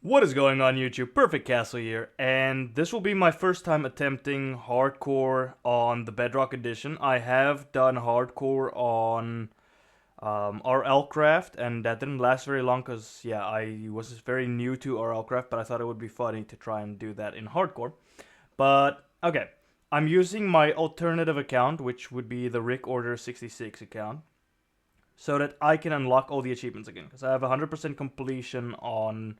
What is going on YouTube? Perfect Castle here, and this will be my first time attempting hardcore on the Bedrock edition. I have done hardcore on RLcraft, and that didn't last very long because, yeah, I was very new to RLcraft, but I thought it would be funny to try and do that in hardcore. But, okay, I'm using my alternative account, which would be the Rick Order 66 account, so that I can unlock all the achievements again, because I have 100% completion on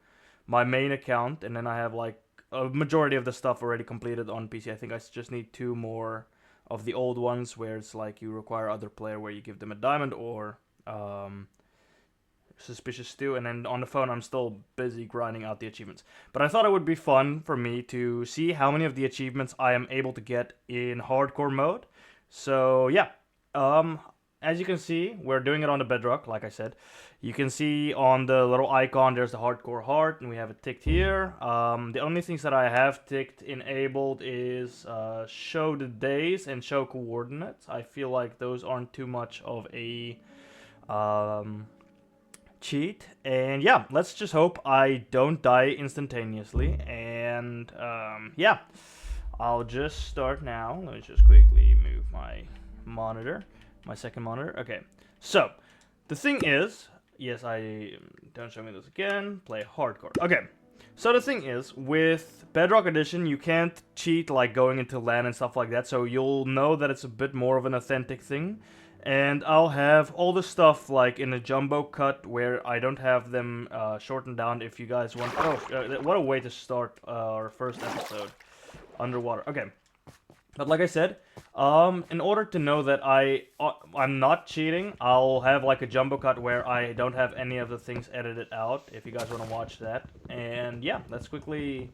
my main account, and then I have like a majority of the stuff already completed on PC. I think I just need two more of the old ones where it's like you require other player where you give them a diamond or suspicious stew, and then on the phone I'm still busy grinding out the achievements. But I thought it would be fun for me to see how many of the achievements I am able to get in hardcore mode. So yeah, as you can see, we're doing it on the Bedrock, like I said. You can see on the little icon there's the hardcore heart, and we have it ticked here. The only things that I have ticked enabled is show the days and show coordinates. I feel like those aren't too much of a cheat. And yeah, let's just hope I don't die instantaneously. And yeah, I'll just start now. Let me just quickly move my monitor, my second monitor. Okay, so the thing is, yes, don't show me this again. Play hardcore. Okay, so the thing is, with Bedrock Edition, you can't cheat like going into LAN and stuff like that. So you'll know that it's a bit more of an authentic thing. And I'll have all the stuff like in a jumbo cut where I don't have them shortened down. If you guys want, what a way to start our first episode underwater. Okay. But like I said, in order to know that I'm not cheating, I'll have like a jumbo cut where I don't have any of the things edited out, if you guys want to watch that. And yeah, let's quickly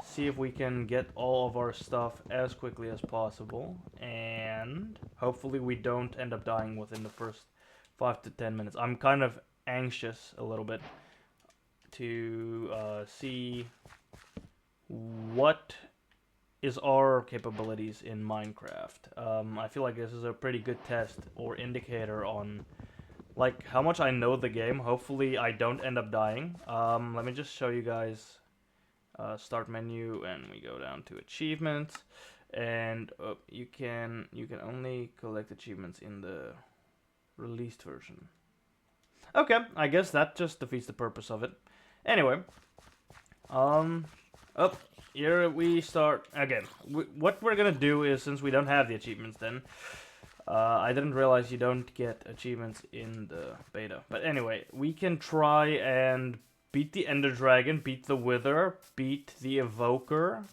see if we can get all of our stuff as quickly as possible. And hopefully we don't end up dying within the first 5 to 10 minutes. I'm kind of anxious a little bit to see what is our capabilities in Minecraft. I feel like this is a pretty good test or indicator on like how much I know the game. Hopefully I don't end up dying. Let me just show you guys start menu, and we go down to achievements, and you can only collect achievements in the released version. Okay, I guess that just defeats the purpose of it. Anyway, here we start again. What we're gonna do is, since we don't have the achievements, then I didn't realize you don't get achievements in the beta. But anyway, we can try and beat the Ender Dragon, beat the Wither, beat the Evoker.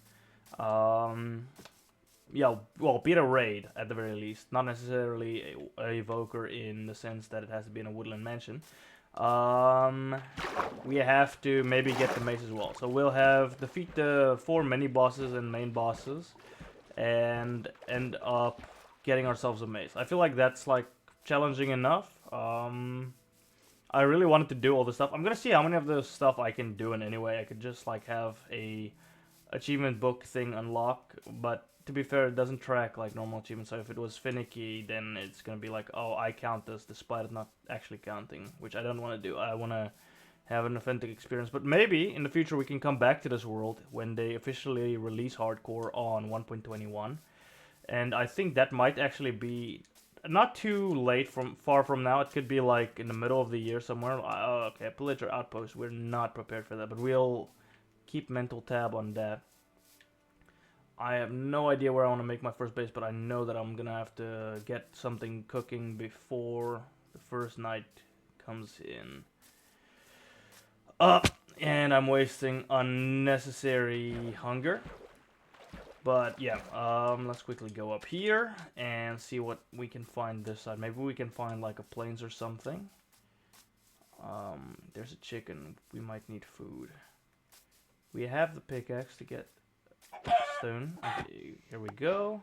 Yeah, well, beat a raid at the very least. Not necessarily a Evoker in the sense that it has to be in a woodland mansion. We have to maybe get the mace as well. So we'll have defeat the 4 mini bosses and main bosses, and end up getting ourselves a mace. I feel like that's like challenging enough. I really wanted to do all this stuff. I'm gonna see how many of the stuff I can do in any way. I could just like have a achievement book thing unlock, but to be fair, it doesn't track like normal achievements. So if it was finicky, then it's gonna be like, oh, I count this despite it not actually counting, which I don't want to do. I want to have an authentic experience. But maybe in the future we can come back to this world when they officially release hardcore on 1.21, and I think that might actually be not too late, far from now. It could be like in the middle of the year somewhere. Oh, okay, Pillager Outpost. We're not prepared for that, but we'll keep mental tab on that. I have no idea where I want to make my first base, but I know that I'm gonna have to get something cooking before the first night comes in. And I'm wasting unnecessary hunger. But yeah, let's quickly go up here and see what we can find this side. Maybe we can find like a plains or something. There's a chicken. We might need food. We have the pickaxe to get stone. Okay, here we go.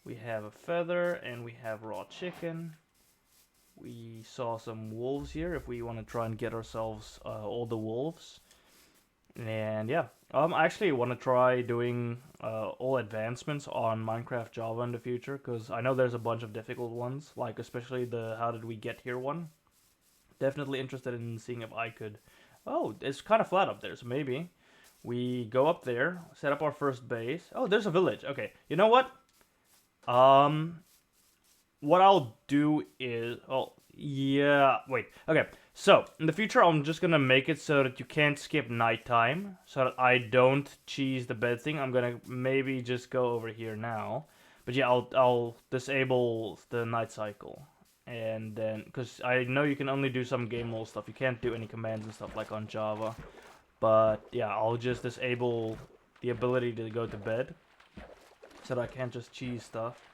We have a feather and we have raw chicken. We saw some wolves here if we want to try and get ourselves all the wolves. And yeah, I actually want to try doing all advancements on Minecraft Java in the future, because I know there's a bunch of difficult ones, like especially the how did we get here one. Definitely interested in seeing if I could Oh, it's kind of flat up there, so maybe we go up there, set up our first base. Oh, there's a village. Okay, you know what? What I'll do is, oh, yeah, wait. Okay, so in the future, I'm just gonna make it so that you can't skip nighttime, so that I don't cheese the bed thing. I'm gonna maybe just go over here now, but yeah, I'll disable the night cycle, and then because I know you can only do some game mode stuff, you can't do any commands and stuff like on Java, but yeah, I'll just disable the ability to go to bed, so that I can't just cheese stuff.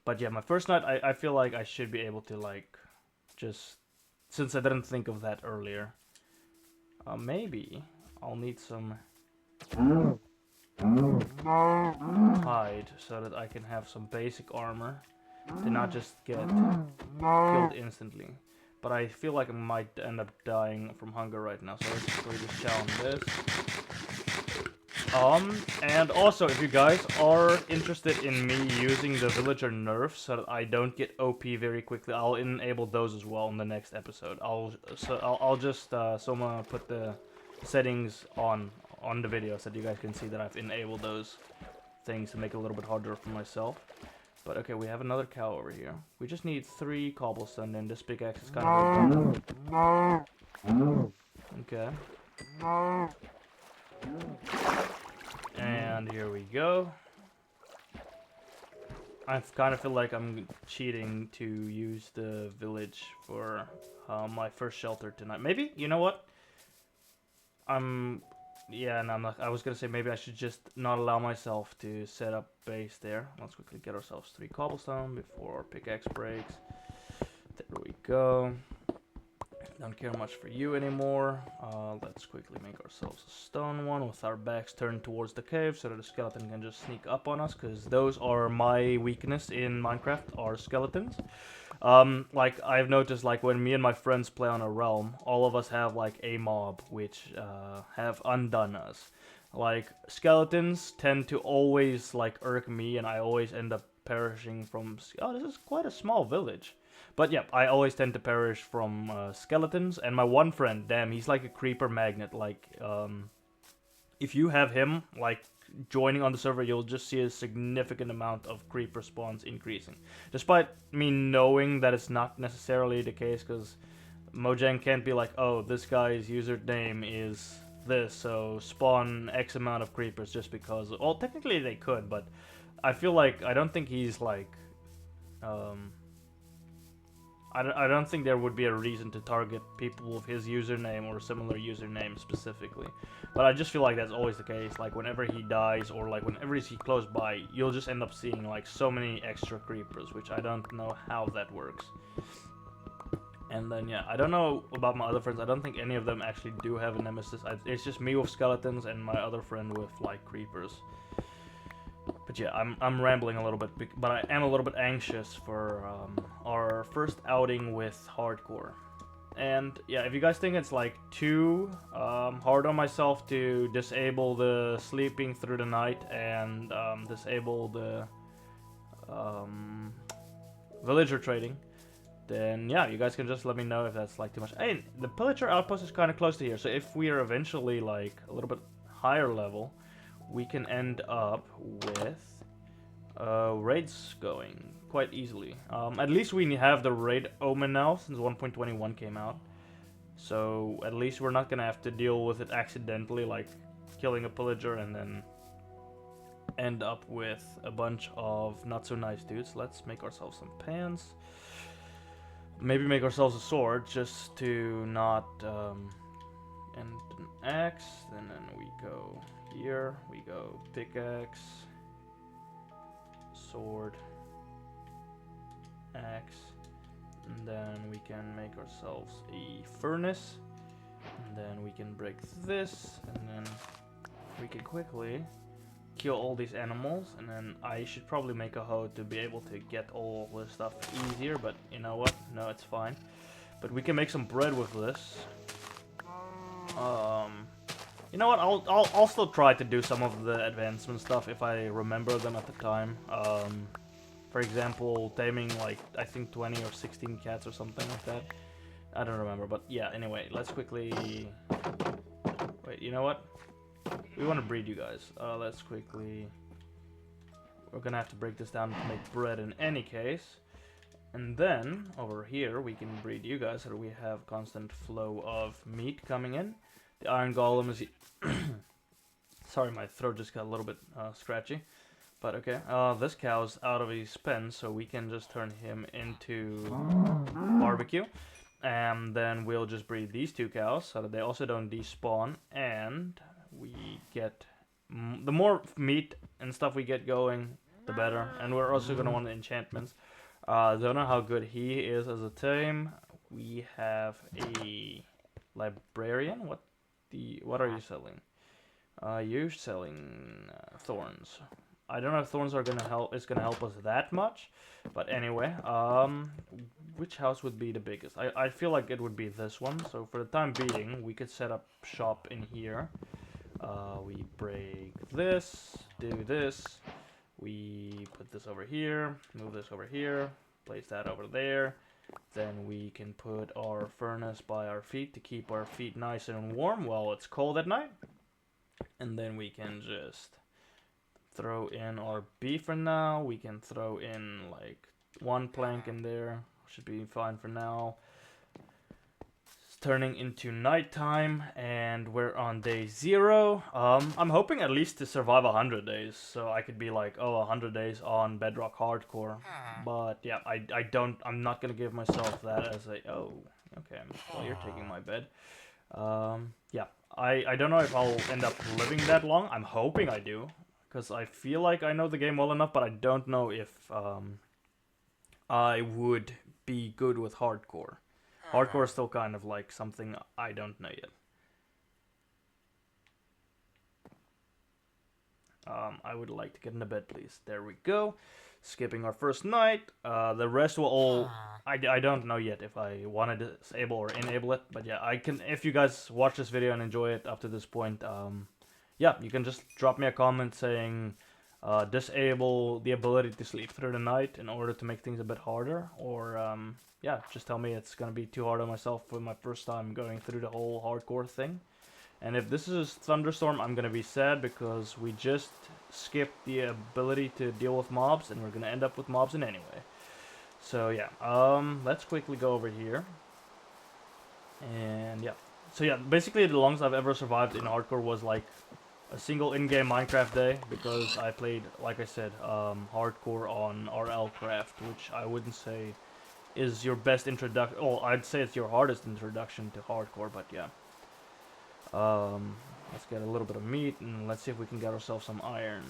But yeah, my first night, I feel like I should be able to, like, just... Since I didn't think of that earlier. Maybe I'll need some hide so that I can have some basic armor to not just get killed instantly. But I feel like I might end up dying from hunger right now, so let's just challenge this. And also, if you guys are interested in me using the villager nerfs so that I don't get OP very quickly, I'll enable those as well in the next episode. I'll just Soma put the settings on the video so that you guys can see that I've enabled those things to make it a little bit harder for myself. But okay, we have another cow over here. We just need 3 cobblestone, and this pickaxe is kind of okay. And here we go. I kind of feel like I'm cheating to use the village for my first shelter tonight. Maybe, you know what? Yeah, no, I'm not. I was gonna say maybe I should just not allow myself to set up base there. Let's quickly get ourselves 3 cobblestone before our pickaxe breaks. There we go. Don't care much for you anymore. Let's quickly make ourselves a stone one with our backs turned towards the cave so that the skeleton can just sneak up on us, because those are my weakness in Minecraft, are skeletons. Like, I've noticed, like, when me and my friends play on a realm, all of us have, like, a mob which have undone us. Like, skeletons tend to always, like, irk me, and I always end up perishing from... Oh, this is quite a small village. But yeah, I always tend to perish from skeletons, and my one friend, damn, he's like a creeper magnet. Like, if you have him, like, joining on the server, you'll just see a significant amount of creeper spawns increasing. Despite me knowing that it's not necessarily the case, because Mojang can't be like, oh, this guy's username is this, so spawn X amount of creepers just because... Well, technically they could, but I feel like, I don't think he's like... I don't think there would be a reason to target people with his username or similar username specifically. But I just feel like that's always the case. Like, whenever he dies or, like, whenever he's close by, you'll just end up seeing, like, so many extra creepers, which I don't know how that works. And then, yeah, I don't know about my other friends. I don't think any of them actually do have a nemesis. It's just me with skeletons and my other friend with, like, creepers. But yeah, I'm rambling a little bit, but I am a little bit anxious for our first outing with hardcore. And yeah, if you guys think it's like too hard on myself to disable the sleeping through the night and disable the villager trading, then yeah, you guys can just let me know if that's like too much. Hey, the pillager outpost is kind of close to here, so if we are eventually like a little bit higher level, we can end up with raids going quite easily. At least we have the raid omen now since 1.21 came out. So at least we're not gonna have to deal with it accidentally, like killing a pillager and then end up with a bunch of not so nice dudes. Let's make ourselves some pants. Maybe make ourselves a sword just to not and an axe. And then we go here, we go pickaxe, sword, axe, and then we can make ourselves a furnace, and then we can break this, and then we can quickly kill all these animals, and then I should probably make a hoe to be able to get all this stuff easier, but you know what, no, it's fine. But we can make some bread with this. You know what? I'll still try to do some of the advancement stuff if I remember them at the time. For example, taming like I think 20 or 16 cats or something like that. I don't remember, but yeah. Anyway, let's quickly Wait, you know what? We want to breed you guys. Let's quickly... We're gonna have to break this down to make bread in any case. And then, over here, we can breed you guys so that we have constant flow of meat coming in. The iron golem is... Sorry, my throat just got a little bit scratchy. But okay, this cow's out of his pen, so we can just turn him into barbecue. And then we'll just breed these 2 cows so that they also don't despawn. And we get... the more meat and stuff we get going, the better. And we're also going to want enchantments. Don't know how good he is as a tame. We have a librarian. What are you selling? You're selling thorns. I don't know if thorns are gonna help. It's gonna help us that much, but anyway. Which house would be the biggest? I feel like it would be this one. So for the time being, we could set up shop in here. We break this, do this. We put this over here, move this over here, place that over there. Then we can put our furnace by our feet to keep our feet nice and warm while it's cold at night. And then we can just throw in our beef for now. We can throw in like 1 plank in there. Should be fine for now. It's turning into nighttime and we're on day 0. I'm hoping at least to survive 100 days. So I could be like, oh, 100 days on Bedrock Hardcore. But yeah, I'm not gonna give myself that as a, oh, okay, well, you're taking my bed. Yeah, I don't know if I'll end up living that long. I'm hoping I do, because I feel like I know the game well enough, but I don't know if I would be good with hardcore. Hardcore is still kind of like something I don't know yet. I would like to get into bed, please. There we go. Skipping our first night. The rest will all... I don't know yet if I want to disable or enable it. But yeah, I can... If you guys watch this video and enjoy it up to this point, yeah, you can just drop me a comment saying disable the ability to sleep through the night in order to make things a bit harder. Or, yeah, just tell me it's going to be too hard on myself for my first time going through the whole hardcore thing. And if this is Thunderstorm, I'm going to be sad because we just skipped the ability to deal with mobs, and we're going to end up with mobs in anyway. So yeah, let's quickly go over here. And yeah, so yeah, basically the longest I've ever survived in hardcore was like a single in-game Minecraft day, because I played, like I said, hardcore on RL Craft, which I wouldn't say is your best introduction. Oh, I'd say it's your hardest introduction to hardcore, but yeah. Let's get a little bit of meat, and let's see if we can get ourselves some iron.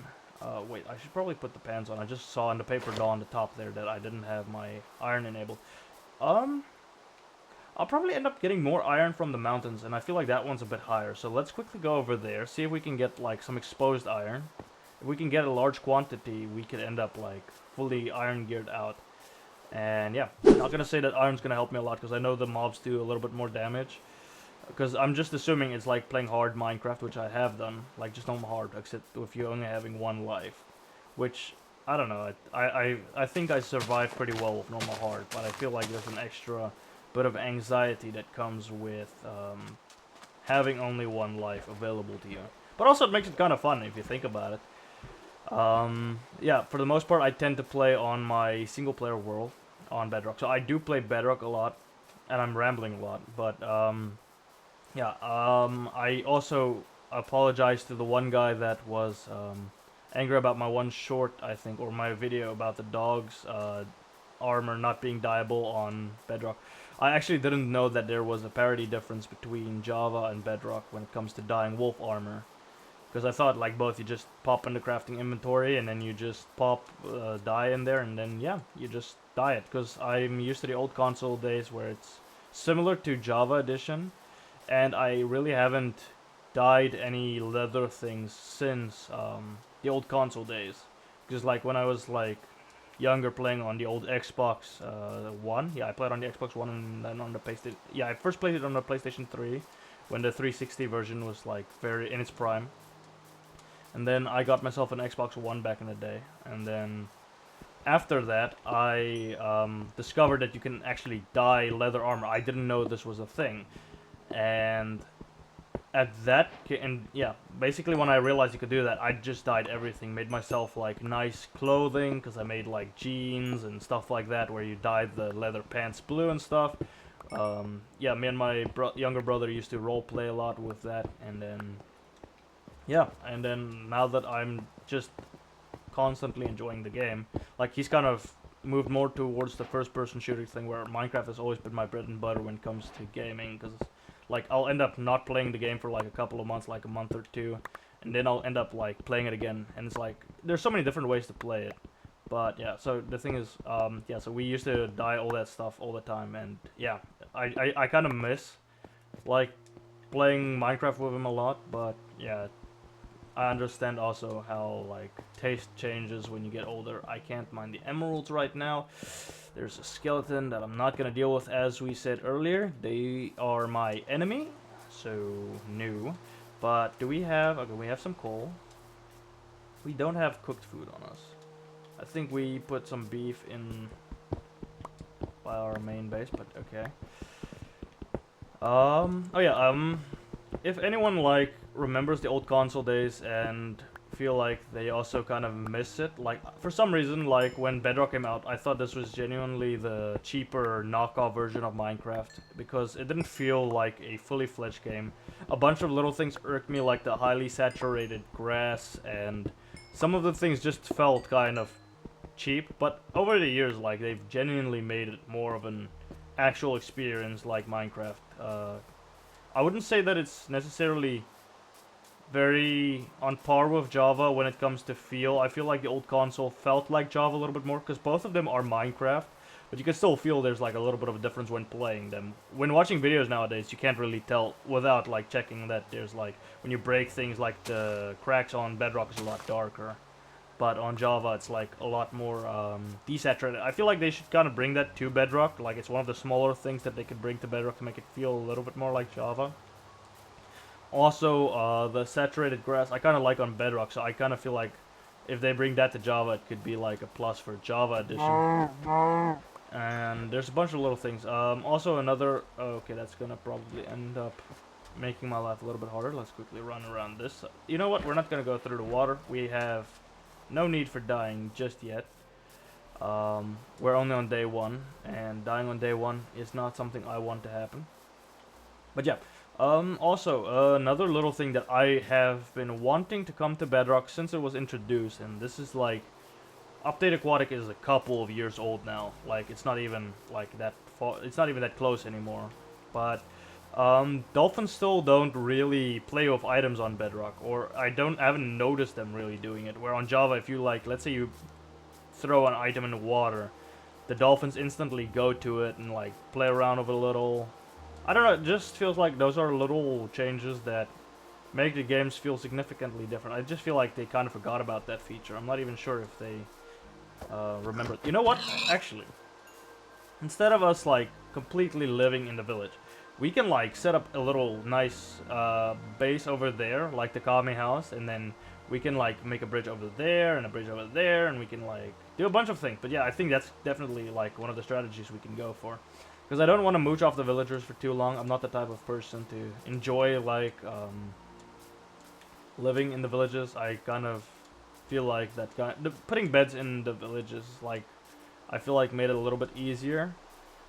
Wait, I should probably put the pans on. I just saw in the paper doll on the top there that I didn't have my iron enabled. I'll probably end up getting more iron from the mountains, and I feel like that one's a bit higher. So let's quickly go over there, see if we can get like some exposed iron. If we can get a large quantity, we could end up like fully iron geared out. And yeah, I'm not gonna say that iron's gonna help me a lot, because I know the mobs do a little bit more damage. Because I'm just assuming it's like playing hard Minecraft, which I have done, like just normal hard, except if you're only having 1 life. Which, I don't know, I think I survived pretty well with normal hard, but I feel like there's an extra bit of anxiety that comes with having only 1 life available to you. But also it makes it kind of fun if you think about it. Yeah, for the most part I tend to play on my single player world on Bedrock. So I do play Bedrock a lot, and I'm rambling a lot, but yeah, I also apologize to the one guy that was angry about my one short, I think, or my video about the dog's armor not being dyeable on Bedrock. I actually didn't know that there was a parity difference between Java and Bedrock when it comes to dyeing wolf armor. Because I thought, like, both you just pop in the crafting inventory and then you just pop dye in there and then, yeah, you just dye it. Because I'm used to the old console days where it's similar to Java Edition. And I really haven't dyed any leather things since the old console days. Because, like, when I was, like, younger playing on the old Xbox One. Yeah, I played on the Xbox One and then on the PlayStation. Yeah, I first played it on the PlayStation 3 when the 360 version was, like, very in its prime. And then I got myself an Xbox One back in the day. And then after that, I discovered that you can actually dye leather armor. I didn't know this was a thing. And at that, and yeah, basically when I realized you could do that, I just dyed everything. Made myself like nice clothing, because I made like jeans and stuff like that, where you dyed the leather pants blue and stuff. Yeah, me and my younger brother used to role play a lot with that, and then yeah, and then now that I'm just constantly enjoying the game, like he's kind of moved more towards the first-person shooter thing, where Minecraft has always been my bread and butter when it comes to gaming, because like I'll end up not playing the game for like a couple of months, like a month or two, and then I'll end up like playing it again, and it's like there's so many different ways to play it. But yeah, so the thing is, yeah, so we used to dye all that stuff all the time, and yeah, I kind of miss like playing Minecraft with him a lot, but yeah, I understand also how like taste changes when you get older. I can't mine the emeralds right now. There's a skeleton that I'm not gonna deal with, as we said earlier. They are my enemy, so no. But do we have? Okay, we have some coal. We don't have cooked food on us. I think we put some beef in by our main base, but okay. Oh yeah. If anyone like remembers the old console days and feel like they also kind of miss it, like for some reason, like when Bedrock came out, I thought this was genuinely the cheaper knockoff version of Minecraft, because it didn't feel like a fully fledged game. A bunch of little things irked me, like the highly saturated grass, and some of the things just felt kind of cheap. But over the years, like they've genuinely made it more of an actual experience like Minecraft. I wouldn't say that it's necessarily very on par with Java when it comes to feel. I feel like the old console felt like Java a little bit more, because both of them are Minecraft, but you can still feel there's like a little bit of a difference when playing them. When watching videos nowadays, you can't really tell without like checking that there's like, when you break things, like the cracks on Bedrock is a lot darker. But on Java, it's like a lot more desaturated. I feel like they should kind of bring that to Bedrock. Like it's one of the smaller things that they could bring to Bedrock to make it feel a little bit more like Java. Also, the saturated grass I kind of like on Bedrock, so I kind of feel like if they bring that to Java, it could be like a plus for Java edition. And there's a bunch of little things. Also another. Okay, that's gonna probably end up making my life a little bit harder. Let's quickly run around this. You know what? We're not gonna go through the water. We have no need for dying just yet. We're only on day 1, and dying on day 1 is not something I want to happen. But yeah. Also, another little thing that I have been wanting to come to Bedrock since it was introduced, and this is like, Update Aquatic is a couple of years old now. Like, it's not even like that far, it's not even that close anymore. But dolphins still don't really play with items on Bedrock, or I haven't noticed them really doing it. Where on Java, if you like, let's say you throw an item in the water, the dolphins instantly go to it and like play around with it a little. I don't know, it just feels like those are little changes that make the games feel significantly different. I just feel like they kind of forgot about that feature. I'm not even sure if they remember. You know what? Actually, instead of us like completely living in the village, we can like set up a little nice base over there, like the Kami house, and then we can like make a bridge over there and a bridge over there, and we can like do a bunch of things. But yeah, I think that's definitely like one of the strategies we can go for. Because I don't want to mooch off the villagers for too long. I'm not the type of person to enjoy, like, living in the villages. I kind of feel like that putting beds in the villages, like, I feel like made it a little bit easier.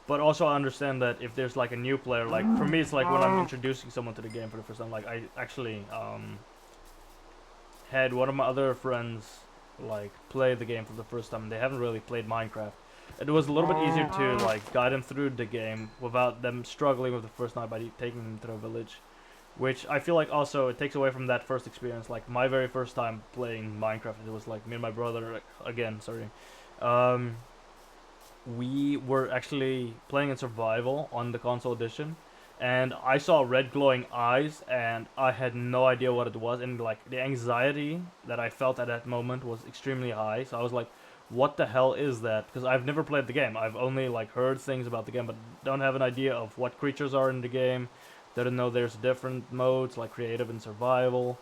But also I understand that if there's, like, a new player, like, for me it's like when I'm introducing someone to the game for the first time. Like, I actually, had one of my other friends, like, play the game for the first time. They haven't really played Minecraft. It was a little bit easier to like guide them through the game without them struggling with the first night by taking them to the village, which I feel like also it takes away from that first experience. Like my very first time playing Minecraft, it was like me and my brother again. Sorry, we were actually playing in survival on the console edition, and I saw red glowing eyes, and I had no idea what it was, and like the anxiety that I felt at that moment was extremely high. So I was like, what the hell is that? Because I've never played the game. I've only like heard things about the game, but don't have an idea of what creatures are in the game. Didn't know there's different modes like creative and survival.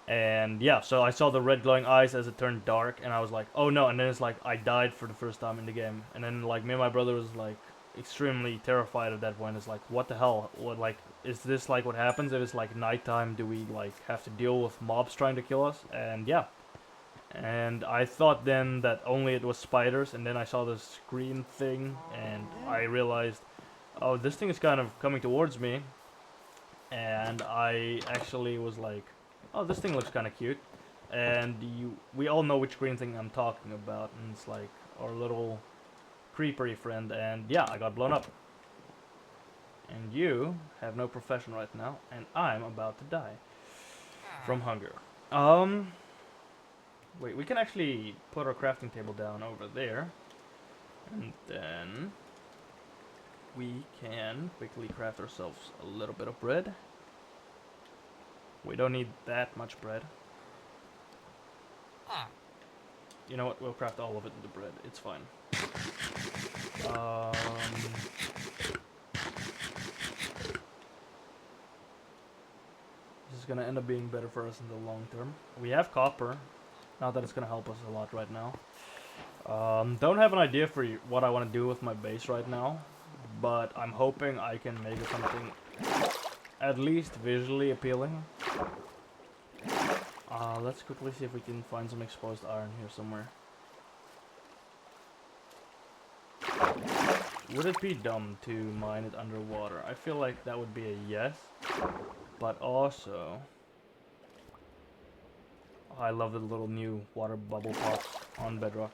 And yeah, so I saw the red glowing eyes as it turned dark, and I was like, oh no. And then it's like I died for the first time in the game, and then like me and my brother was like, extremely terrified at that point. It's like, what the hell? What, like, is this like what happens if it's like nighttime? Do we like have to deal with mobs trying to kill us? And yeah. And I thought then that only it was spiders, and then I saw this green thing, and I realized, oh, this thing is kind of coming towards me. And I actually was like, oh, this thing looks kind of cute. And we all know which green thing I'm talking about, and it's like our little creepery friend, and yeah, I got blown up. And you have no profession right now, and I'm about to die from hunger. Wait, we can actually put our crafting table down over there, and then we can quickly craft ourselves a little bit of bread. We don't need that much bread. You know what? We'll craft all of it into bread. It's fine. This is gonna end up being better for us in the long term. We have copper. Not that it's gonna help us a lot right now. Don't have an idea for what I want to do with my base right now, but I'm hoping I can make it something at least visually appealing. Let's quickly see if we can find some exposed iron here somewhere. Would it be dumb to mine it underwater? I feel like that would be a yes, but also I love the little new water bubble pops on Bedrock.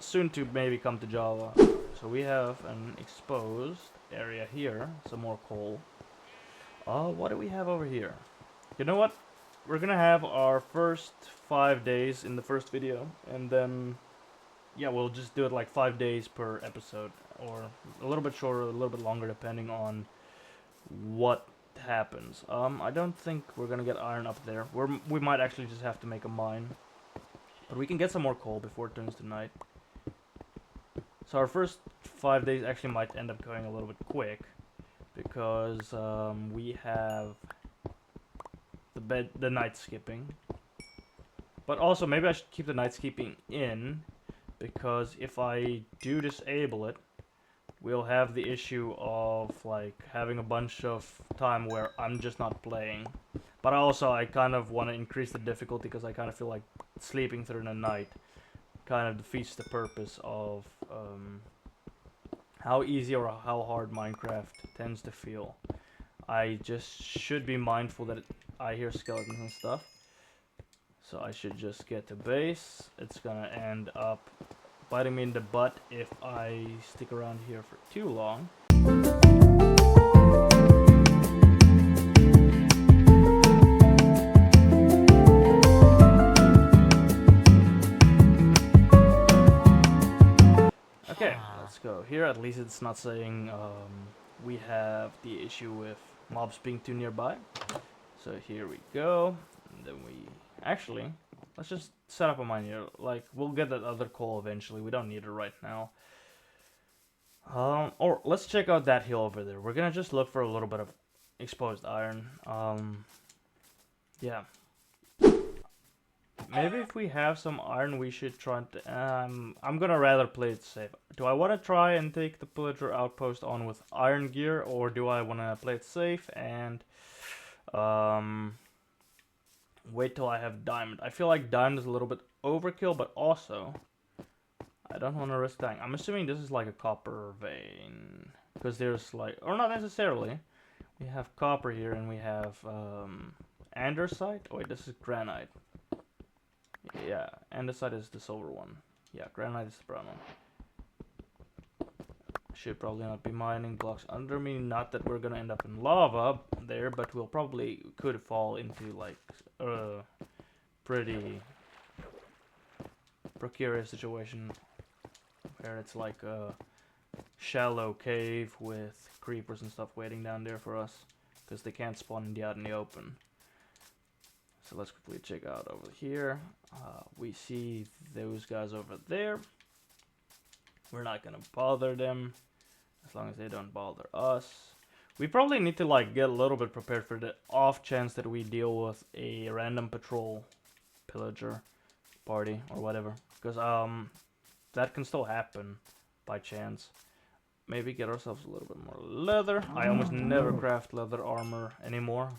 Soon to maybe come to Java. So we have an exposed area here, some more coal. What do we have over here? You know what? We're gonna have our first 5 days in the first video, and then yeah, we'll just do it like 5 days per episode, or a little bit shorter, a little bit longer, depending on what happens. I don't think we're gonna get iron up there. We might actually just have to make a mine, but we can get some more coal before it turns to night. So our first 5 days actually might end up going a little bit quick, because we have the night skipping. But also, maybe I should keep the night skipping in, because if I do disable it, we'll have the issue of like having a bunch of time where I'm just not playing. But also, I kind of want to increase the difficulty, because I kind of feel like sleeping through the night kind of defeats the purpose of how easy or how hard Minecraft tends to feel. I just should be mindful that I hear skeletons and stuff. So I should just get to base. It's gonna end up biting me in the butt if I stick around here for too long. Okay, let's go. Here at least it's not saying we have the issue with mobs being too nearby. So here we go. And then we actually, let's just set up a mine here. Like, we'll get that other coal eventually. We don't need it right now. Or let's check out that hill over there. We're gonna just look for a little bit of exposed iron. Yeah. Maybe if we have some iron, we should try to... I'm gonna rather play it safe. Do I want to try and take the pillager outpost on with iron gear, or do I want to play it safe and wait till I have diamond? I feel like diamond is a little bit overkill, but also I don't want to risk dying. I'm assuming this is like a copper vein, because there's like, or not necessarily. We have copper here, and we have andesite. Oh wait, this is granite. Yeah, andesite is the silver one. Yeah, granite is the brown one. Should probably not be mining blocks under me. Not that we're gonna end up in lava there, but we'll probably could fall into like a pretty precarious situation where it's like a shallow cave with creepers and stuff waiting down there for us, because they can't spawn out in the open. So let's quickly check out over here. We see those guys over there. We're not gonna bother them as long as they don't bother us. We probably need to like get a little bit prepared for the off chance that we deal with a random patrol pillager party or whatever, because that can still happen by chance. maybe get ourselves a little bit more leather. I almost never craft leather armor anymore,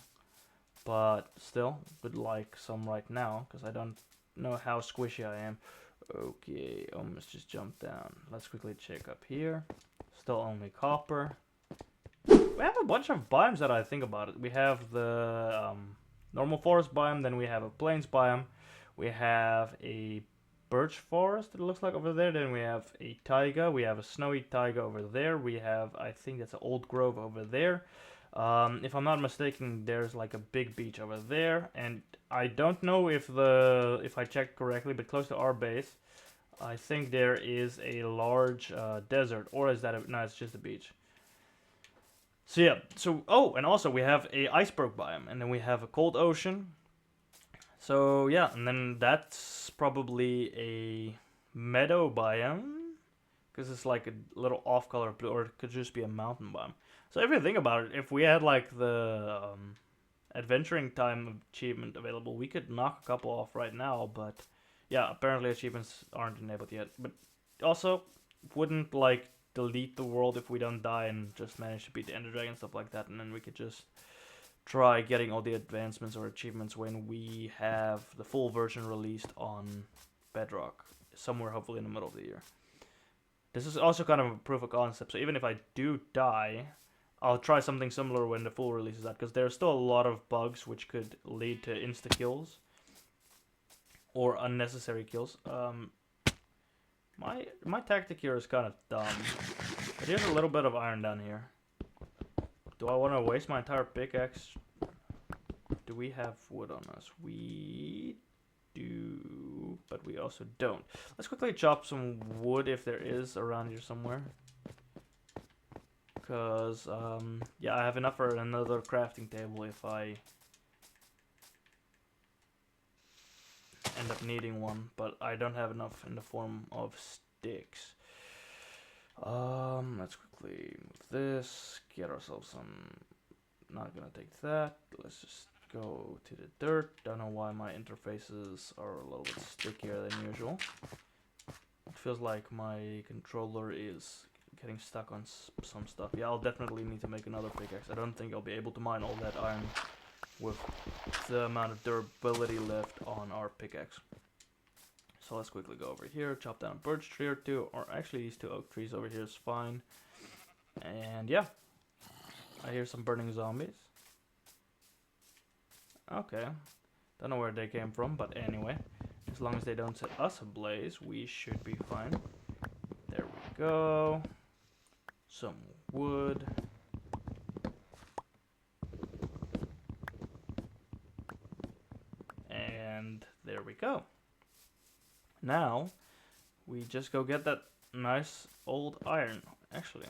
but still would like some right now because I don't know how squishy I am. Okay, almost just jumped down. Let's quickly check up here. Still only copper. We have a bunch of biomes that I think about it. We have the normal forest biome, then we have a plains biome. We have a birch forest, it looks like, over there. Then we have a taiga. We have a snowy taiga over there. We have, I think that's an old grove over there. If I'm not mistaken, there's like a big beach over there. And I don't know if I checked correctly, but close to our base, I think there is a large desert. Or is that a, no, it's just a beach. So yeah, oh, and also we have a iceberg biome, and then we have a cold ocean. So yeah, and then that's probably a meadow biome, because it's like a little off-color blue, or it could just be a mountain biome. So if you think about it, if we had like the adventuring time achievement available, we could knock a couple off right now, but yeah, apparently achievements aren't enabled yet. But also, wouldn't like delete the world if we don't die and just manage to beat the Ender Dragon, stuff like that, and then we could just try getting all the advancements or achievements when we have the full version released on Bedrock, somewhere hopefully in the middle of the year. This is also kind of a proof of concept, so even if I do die, I'll try something similar when the full release is out, because there's still a lot of bugs which could lead to insta-kills or unnecessary kills. My tactic here is kind of dumb, but here's a little bit of iron down here. Do I want to waste my entire pickaxe? Do we have wood on us? We do, but we also don't. Let's quickly chop some wood if there is around here somewhere. Because, yeah, I have enough for another crafting table if I end up needing one, but I don't have enough in the form of sticks. Let's quickly move this, get ourselves some, not gonna take that, let's just go to the dirt. Don't know why my interfaces are a little bit stickier than usual. It feels like my controller is getting stuck on some stuff. Yeah, I'll definitely need to make another pickaxe. I don't think I'll be able to mine all that iron with the amount of durability left on our pickaxe. So let's quickly go over here, chop down a birch tree or two, or actually these two oak trees over here is fine. And yeah, I hear some burning zombies. Okay, don't know where they came from, but anyway, as long as they don't set us ablaze, we should be fine. There we go. Some wood. And there we go. Now, we just go get that nice old iron. Actually,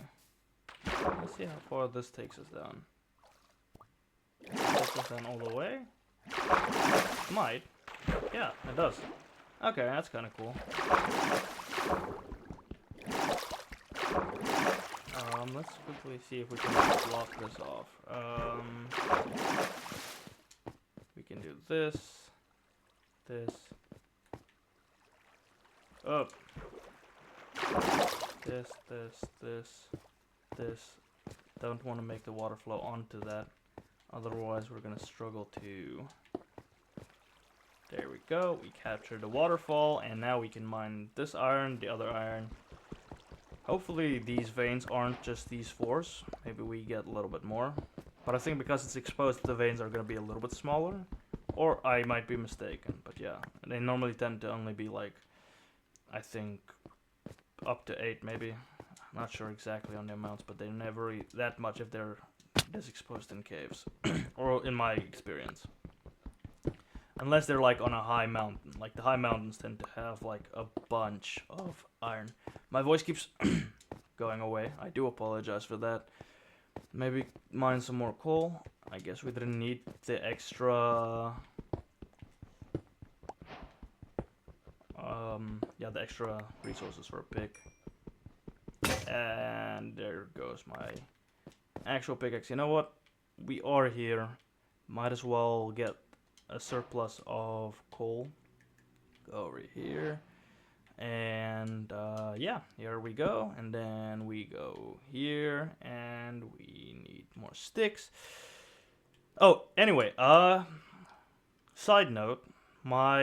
let's see how far this takes us down. Takes us down all the way? Might. Yeah, it does. Okay, that's kind of cool. Let's quickly see if we can block this off. We can do this. Up. This. Don't want to make the water flow onto that. Otherwise, we're going to struggle to... There we go. We captured the waterfall, and now we can mine this iron, the other iron. Hopefully, these veins aren't just these fours. Maybe we get a little bit more. But I think because it's exposed, the veins are going to be a little bit smaller. Or I might be mistaken, but yeah. They normally tend to only be like, I think, up to 8 maybe. I'm not sure exactly on the amounts, but they're never that much if they're this exposed in caves. Or in my experience. Unless they're like on a high mountain. Like the high mountains tend to have like a bunch of iron. My voice keeps going away. I do apologize for that. Maybe mine some more coal. I guess we didn't need the extra... yeah, the extra resources for a pick. And there goes my actual pickaxe. You know what? We are here. Might as well get a surplus of coal. Go over here. And yeah, here we go. And then we go here, and we need more sticks. Oh, anyway, side note, my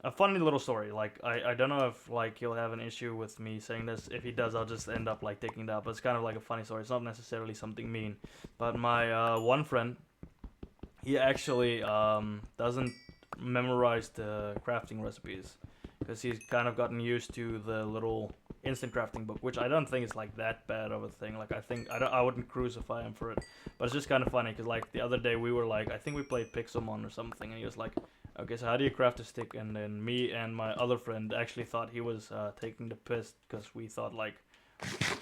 a funny little story. Like I don't know if like he'll have an issue with me saying this. If he does, I'll just end up like taking it out. But it's kind of like a funny story. It's not necessarily something mean. But my one friend, he actually doesn't memorize the crafting recipes because he's kind of gotten used to the little instant crafting book, which I don't think is like that bad of a thing. Like I wouldn't crucify him for it, but it's just kind of funny because like the other day we were like, I think we played Pixelmon or something, and he was like, okay, so how do you craft a stick? And then me and my other friend actually thought he was taking the piss because we thought like,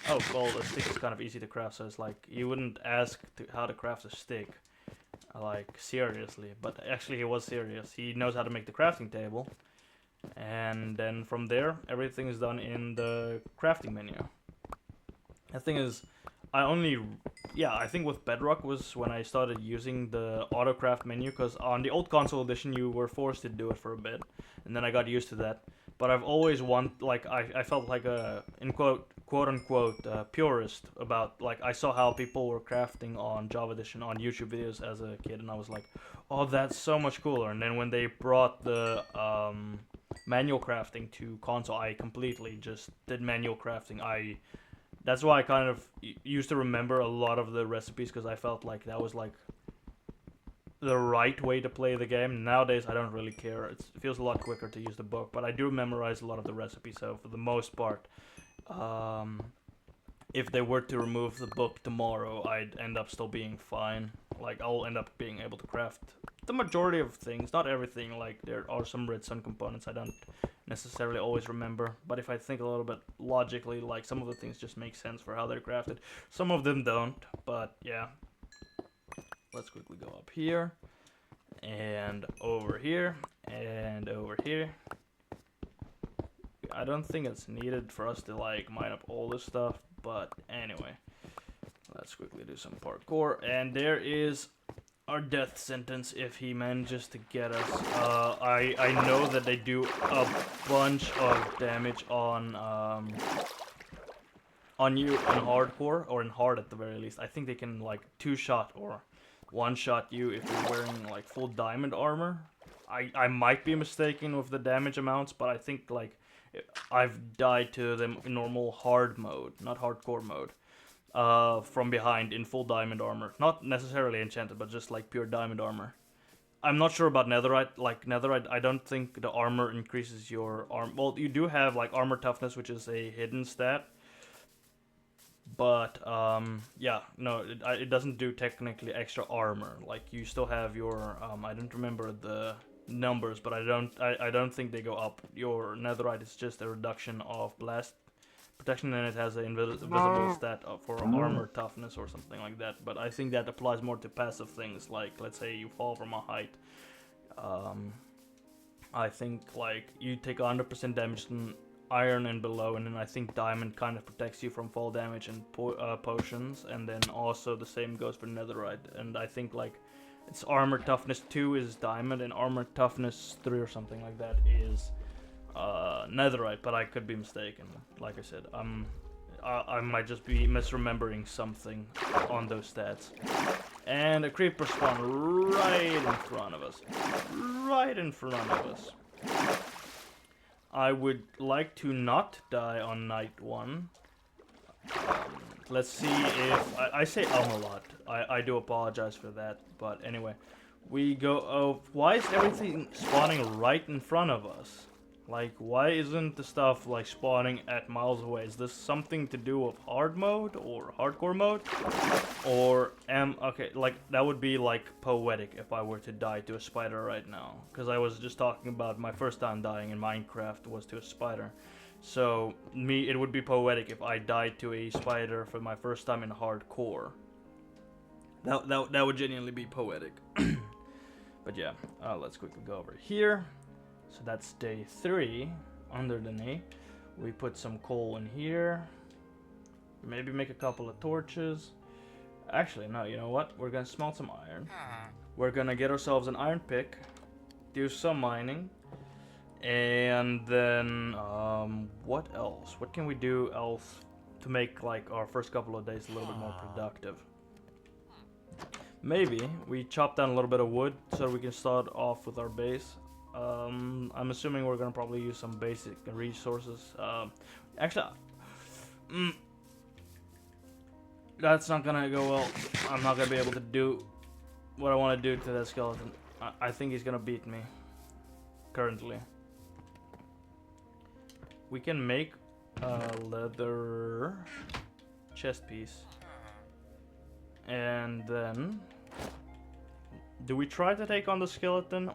oh well, a stick is kind of easy to craft, so it's like you wouldn't ask how to craft a stick like seriously, but actually he was serious. He knows how to make the crafting table, and then from there everything is done in the crafting menu. The thing is, I think with Bedrock was when I started using the autocraft menu, because on the old console edition you were forced to do it for a bit, and then I got used to that. But I've always I felt like a quote unquote purist about, like, I saw how people were crafting on Java Edition on YouTube videos as a kid, and I was like, oh, that's so much cooler. And then when they brought the manual crafting to console, I completely just did manual crafting. That's why I kind of used to remember a lot of the recipes, because I felt like that was like the right way to play the game. Nowadays I don't really care. It feels a lot quicker to use the book, but I do memorize a lot of the recipes, so for the most part, if they were to remove the book tomorrow, I'd end up still being fine. Like, I'll end up being able to craft the majority of things, not everything. Like, there are some redstone components I don't necessarily always remember, but if I think a little bit logically, like, some of the things just make sense for how they're crafted. Some of them don't, but yeah. Let's quickly go up here, and over here, and over here. I don't think it's needed for us to, like, mine up all this stuff, but anyway. Let's quickly do some parkour, and there is our death sentence if he manages to get us. I know that they do a bunch of damage on you in hardcore, or in hard at the very least. I think they can, like, two-shot or one-shot you if you're wearing, like, full diamond armor. I might be mistaken with the damage amounts, but I think, like, I've died to them in normal hard mode, not hardcore mode, from behind in full diamond armor. Not necessarily enchanted, but just like pure diamond armor. I'm not sure about netherite. Like, netherite, I don't think the armor increases your arm. Well, you do have like armor toughness, which is a hidden stat. But yeah, no, it doesn't do technically extra armor. Like, you still have your I don't remember the numbers, but I don't think they go up. Your netherite is just a reduction of blast protection, and it has an invisible stat for armor toughness or something like that. But I think that applies more to passive things, like, let's say you fall from a height. I think, like, you take 100% damage in iron and below, and then I think diamond kind of protects you from fall damage and potions, and then also the same goes for netherite. And I think, like, it's armor toughness 2 is diamond, and armor toughness 3 or something like that is netherite, but I could be mistaken. Like I said, I might just be misremembering something on those stats. And a creeper spawned right in front of us. Right in front of us. I would like to not die on night 1. Let's see if... I say a lot. I do apologize for that. But anyway, we go... Oh, why is everything spawning right in front of us? Like, why isn't the stuff, like, spawning at miles away? Is this something to do with hard mode or hardcore mode? Or okay, like, that would be, like, poetic if I were to die to a spider right now. Because I was just talking about my first time dying in Minecraft was to a spider. So, it would be poetic if I died to a spider for my first time in hardcore. That would genuinely be poetic. But yeah, let's quickly go over here. So that's day 3 under the knee. We put some coal in here. Maybe make a couple of torches. Actually, no, you know what? We're gonna smelt some iron. We're gonna get ourselves an iron pick. Do some mining. And then, what else? What can we do else to make like our first couple of days a little bit more productive? Maybe we chop down a little bit of wood so we can start off with our base. I'm assuming we're gonna probably use some basic resources. Actually, that's not gonna go well. I'm not gonna be able to do what I want to do to that skeleton. I think he's gonna beat me. Currently, we can make a leather chest piece, and then do we try to take on the skeleton?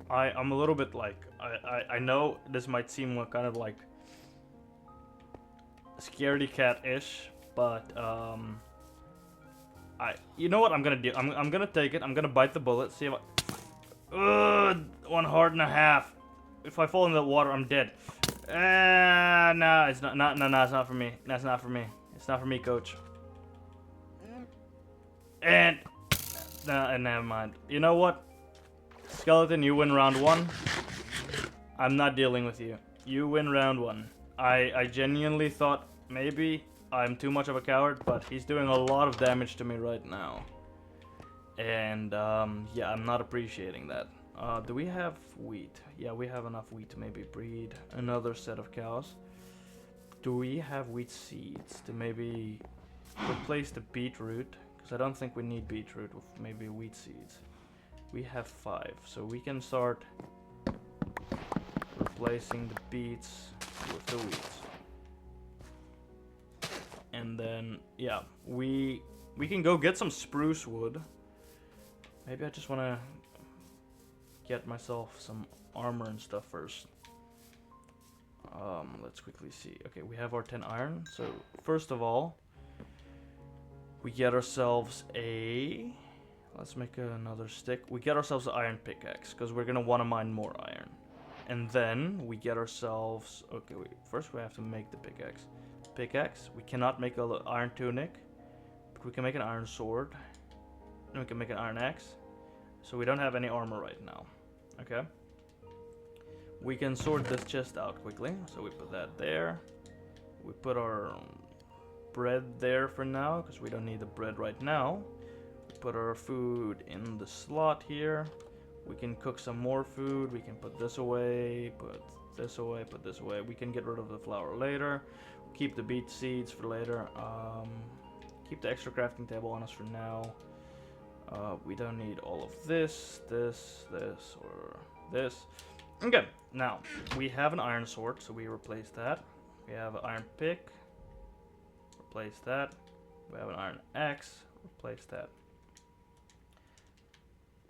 I'm a little bit like I know this might seem kind of like scaredy cat-ish, but you know what I'm gonna do? I'm gonna take it. I'm gonna bite the bullet. See if I 1 heart and a half. If I fall in the water, I'm dead. No, it's not. No, it's not for me. That's not for me. It's not for me, coach. And never mind. You know what? Skeleton, you win round 1. I'm not dealing with you. You win round 1. I genuinely thought maybe I'm too much of a coward, but he's doing a lot of damage to me right now. And yeah, I'm not appreciating that. Do we have wheat? Yeah, we have enough wheat to maybe breed another set of cows. Do we have wheat seeds to maybe replace the beetroot? Because I don't think we need beetroot with maybe wheat seeds. We have 5, so we can start replacing the beets with the wheat. And then, yeah, we can go get some spruce wood. Maybe I just want to get myself some armor and stuff first. Let's quickly see. Okay, we have our 10 iron. So first of all, we get ourselves a... Let's make another stick. We get ourselves an iron pickaxe because we're gonna want to mine more iron. And then we get ourselves... Okay, wait. First we have to make the pickaxe. Pickaxe. We cannot make an iron tunic, but we can make an iron sword. And we can make an iron axe. So we don't have any armor right now. Okay. We can sort this chest out quickly. So we put that there. We put our bread there for now because we don't need the bread right now. We put our food in the slot here. We can cook some more food. We can put this away, put this away, put this away. We can get rid of the flour later. Keep the beet seeds for later. Keep the extra crafting table on us for now. We don't need all of this, or this. Okay, now we have an iron sword, so we replace that. We have an iron pick. Replace that. We have an iron axe. Replace that.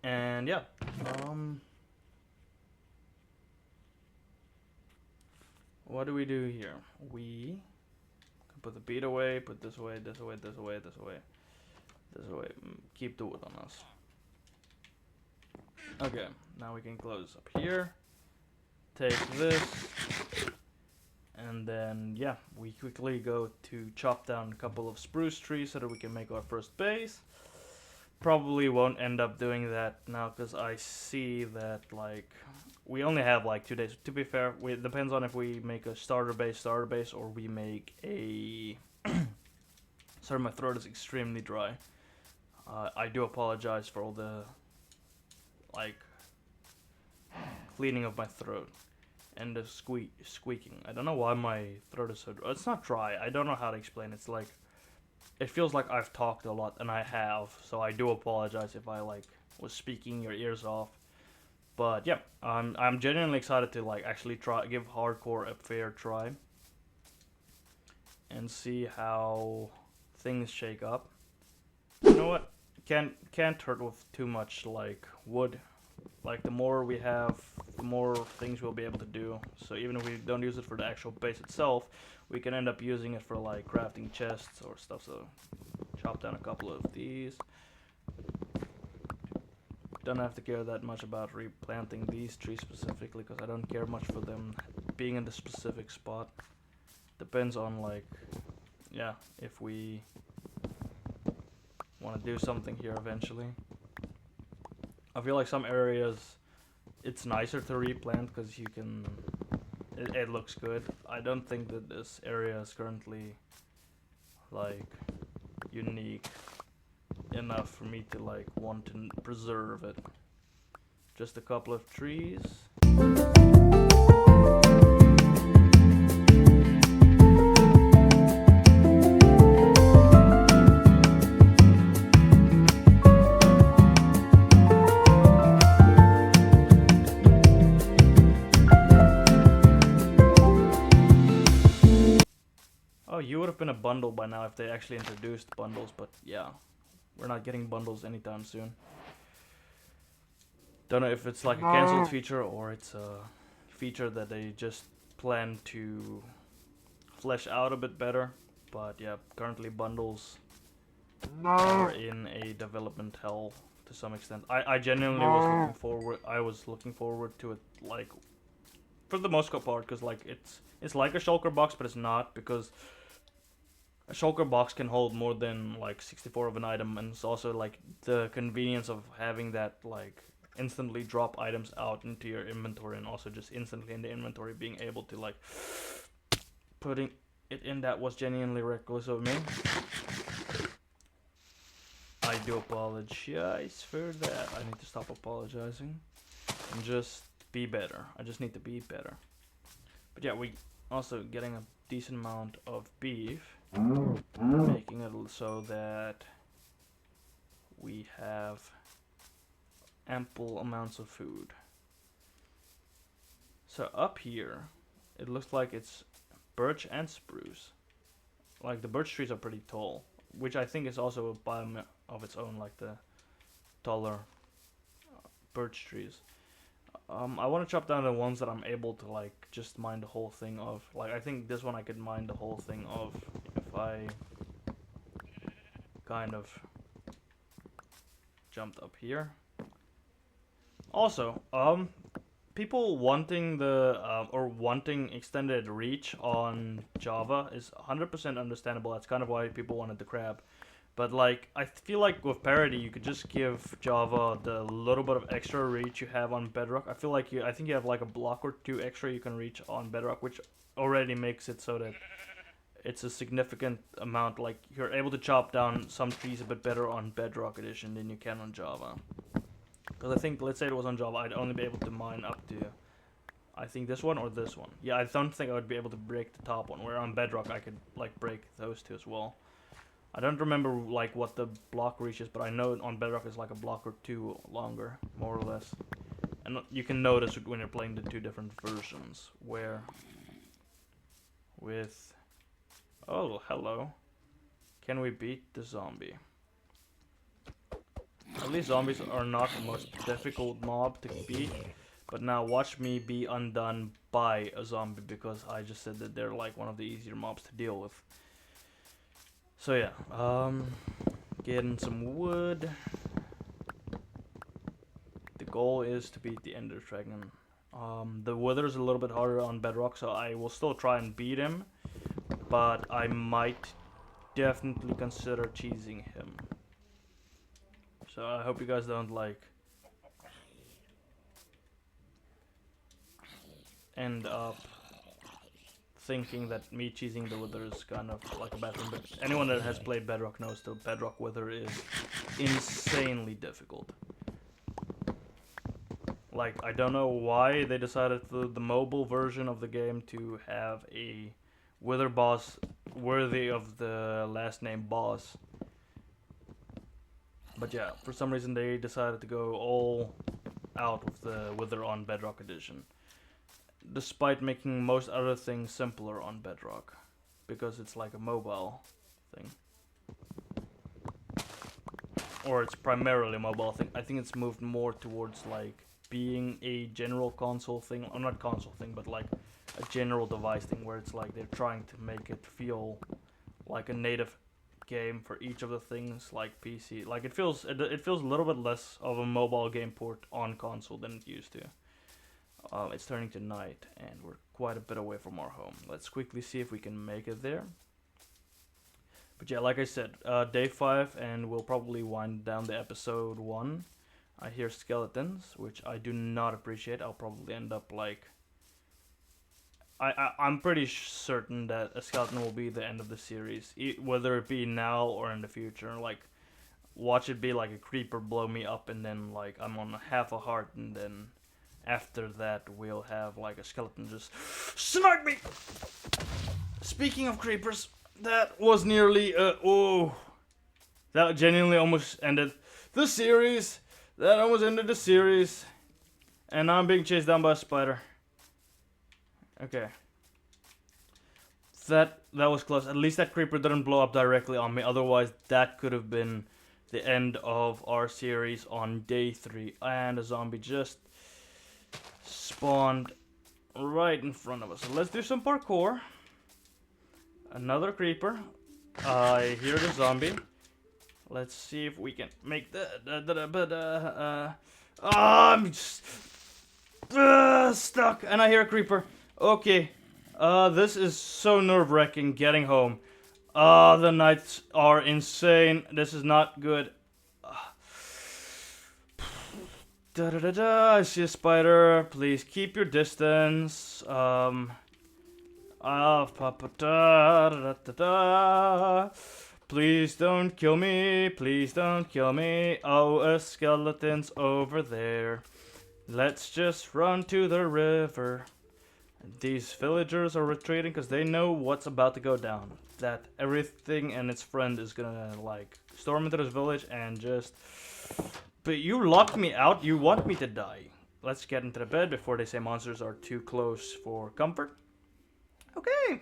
And yeah, what do we do here? We can put the beet away, put this away, this away, this away, this away, this away. Keep the wood on us. Okay, now we can close up here. Take this. And then, yeah, we quickly go to chop down a couple of spruce trees so that we can make our first base. Probably won't end up doing that now because I see that, like, we only have, like, 2 days. To be fair, it depends on if we make a starter base, or we make a... Sorry, my throat is extremely dry. I do apologize for all the, like, cleaning of my throat. And the squeaking. I don't know why my throat is so dry. It's not dry. I don't know how to explain. It's like, it feels like I've talked a lot, and I have. So I do apologize if I like was speaking your ears off. But yeah, I'm genuinely excited to like actually give hardcore a fair try, and see how things shake up. You know what? Can't hurt with too much like wood. Like, the more we have, the more things we'll be able to do. So even if we don't use it for the actual base itself, we can end up using it for, like, crafting chests or stuff. So chop down a couple of these. Don't have to care that much about replanting these trees specifically, because I don't care much for them being in the specific spot. Depends on, like, yeah, if we want to do something here eventually. I feel like some areas it's nicer to replant because you can. It looks good. I don't think that this area is currently like unique enough for me to like want to preserve it. Just a couple of trees. Oh, you would have been a bundle by now if they actually introduced bundles, but yeah, we're not getting bundles anytime soon. Don't know if it's like a cancelled feature or it's a feature that they just plan to flesh out a bit better. But yeah, currently bundles are in a development hell to some extent. I genuinely was looking forward to it, like for the most part, because like it's like a shulker box, but it's not, because a shulker box can hold more than like 64 of an item, and it's also like the convenience of having that like instantly drop items out into your inventory, and also just instantly in the inventory being able to like putting it in. That was genuinely reckless of me. I do apologize for that. I need to stop apologizing and just be better. I just need to be better. But yeah, we also getting a decent amount of beef, making it so that we have ample amounts of food. So up here, it looks like it's birch and spruce. Like the birch trees are pretty tall, which I think is also a biome of its own, like the taller birch trees. I want to chop down the ones that I'm able to like just mine the whole thing of. Like I think this one I could mine the whole thing of if I kind of jumped up here. Also, people wanting the or wanting extended reach on Java is 100% understandable. That's kind of why people wanted the crab. But like, I feel like with parity, you could just give Java the little bit of extra reach you have on Bedrock. I think you have like a block or two extra you can reach on Bedrock, which already makes it so that it's a significant amount. Like you're able to chop down some trees a bit better on Bedrock Edition than you can on Java. Because I think, let's say it was on Java, I'd only be able to mine up to, I think this one or this one. Yeah, I don't think I would be able to break the top one. Where on Bedrock I could like break those two as well. I don't remember like what the block reach is, but I know on Bedrock it's like a block or two longer, more or less. And you can notice when you're playing the two different versions, where with, oh, hello. Can we beat the zombie? At least zombies are not the most difficult mob to beat, but now watch me be undone by a zombie, because I just said that they're like one of the easier mobs to deal with. So yeah, getting some wood. The goal is to beat the Ender Dragon. The Wither is a little bit harder on Bedrock, so I will still try and beat him, but I might definitely consider cheesing him. So I hope you guys don't like end up thinking that me cheesing the Wither is kind of like a bad thing, but anyone that has played Bedrock knows the Bedrock Wither is insanely difficult. Like, I don't know why they decided for the mobile version of the game to have a Wither boss worthy of the last name boss. But yeah, for some reason they decided to go all out with the Wither on Bedrock Edition, despite making most other things simpler on Bedrock, because it's like a mobile thing. Or it's primarily a mobile thing. I think it's moved more towards like being a general console thing, or not console thing, but like a general device thing, where it's like they're trying to make it feel like a native game for each of the things, like PC. Like it feels a little bit less of a mobile game port on console than it used to. It's turning to night, and we're quite a bit away from our home. Let's quickly see if we can make it there. But yeah, like I said, day 5, and we'll probably wind down the episode 1. I hear skeletons, which I do not appreciate. I'll probably end up like... I'm pretty certain that a skeleton will be the end of the series, whether it be now or in the future. Like, watch it be like a creeper blow me up, and then like I'm on half a heart, and then after that we'll have like a skeleton just snipe me. Speaking of creepers, that was nearly that genuinely almost ended the series. That almost ended the series, and I'm being chased down by a spider. Okay. That was close. At least that creeper didn't blow up directly on me. Otherwise, that could have been the end of our series on day 3. And a zombie just spawned right in front of us. So let's do some parkour. Another creeper. I hear the zombie. Let's see if we can make the... I'm just... stuck, and I hear a creeper. Okay, this is so nerve-wracking getting home. The nights are insane. This is not good. I see a spider. Please keep your distance. Please don't kill me. Please don't kill me. Oh, a skeleton's over there. Let's just run to the river. These villagers are retreating because they know what's about to go down. That everything and its friend is gonna like storm into this village and just... But you locked me out. You want me to die. Let's get into the bed before they say monsters are too close for comfort. Okay,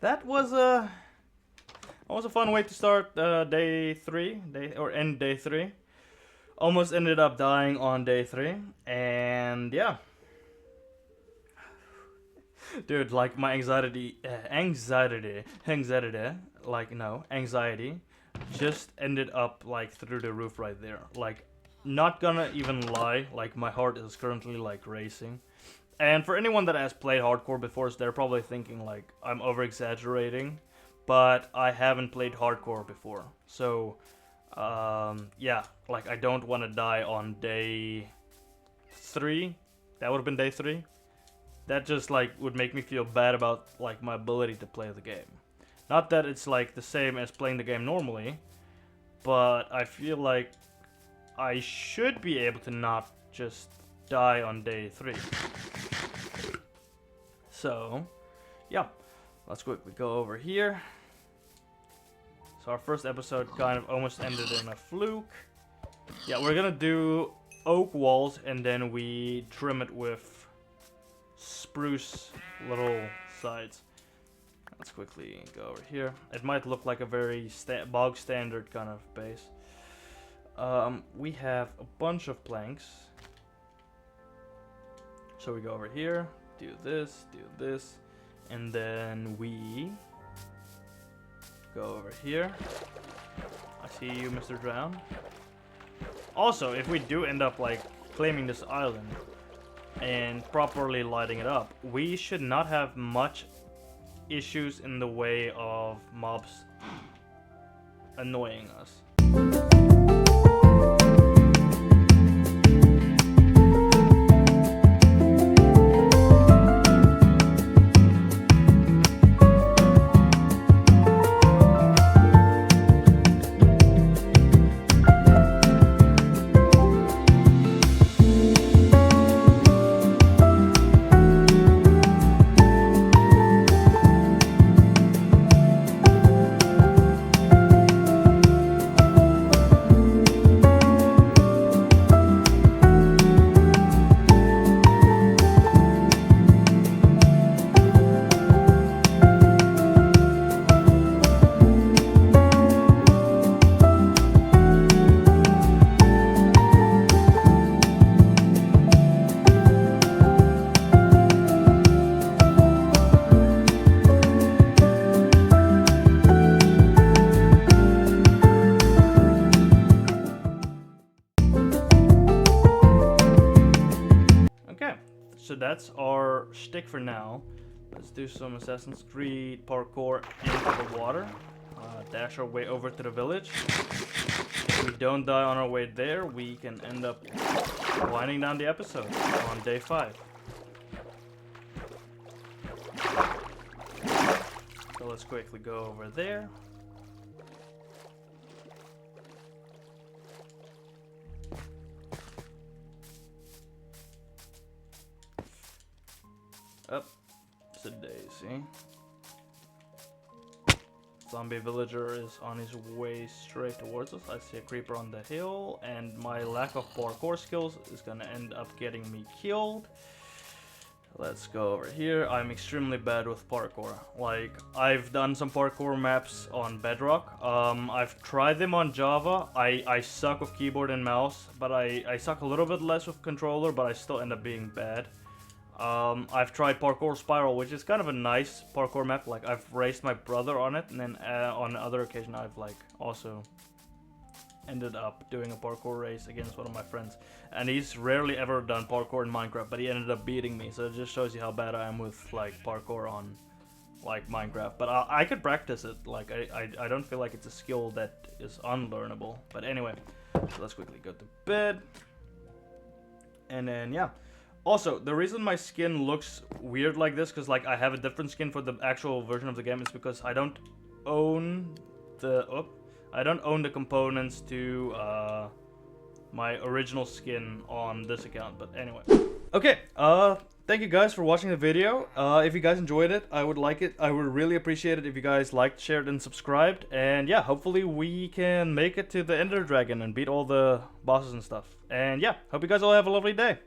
that was a fun way to start day 3, end day 3. Almost ended up dying on day 3, and yeah. Dude, like my anxiety, just ended up like through the roof right there. Like, not gonna even lie, like my heart is currently like racing. And for anyone that has played hardcore before, they're probably thinking like I'm over exaggerating, but I haven't played hardcore before. So, yeah, like I don't want to die on day 3. That would have been day 3. That just like would make me feel bad about like my ability to play the game. Not that it's like the same as playing the game normally, but I feel like I should be able to not just die on day 3. So, yeah, let's quickly go over here. So our first episode kind of almost ended in a fluke. Yeah, we're gonna do oak walls and then we trim it with spruce little sides. Let's quickly go over here. It might look like a very bog standard kind of base. We have a bunch of planks. So we go over here, do this, and then we go over here. I see you, Mr. Drown. Also, if we do end up like claiming this island and properly lighting it up, we should not have much issues in the way of mobs annoying us. So that's our shtick for now. Let's do some Assassin's Creed parkour into the water. Dash our way over to the village. If we don't die on our way there, we can end up winding down the episode on day 5. So let's quickly go over there. Up to Daisy. Zombie villager is on his way straight towards us. I see a creeper on the hill, and my lack of parkour skills is gonna end up getting me killed. Let's go over here. I'm extremely bad with parkour. Like, I've done some parkour maps on Bedrock. I've tried them on Java. I suck with keyboard and mouse, but I suck a little bit less with controller, but I still end up being bad. I've tried Parkour Spiral, which is kind of a nice parkour map. Like, I've raced my brother on it, and then on other occasion I've like also ended up doing a parkour race against one of my friends. And he's rarely ever done parkour in Minecraft, but he ended up beating me. So it just shows you how bad I am with like parkour on like Minecraft. But I could practice it. Like, I don't feel like it's a skill that is unlearnable. But anyway, so let's quickly go to bed. And then yeah. Also, the reason my skin looks weird like this, because like I have a different skin for the actual version of the game, is because I don't own the components to my original skin on this account. But anyway, okay. Thank you guys for watching the video. If you guys enjoyed it, I would really appreciate it if you guys liked, shared, and subscribed. And yeah, hopefully we can make it to the Ender Dragon and beat all the bosses and stuff. And yeah, hope you guys all have a lovely day.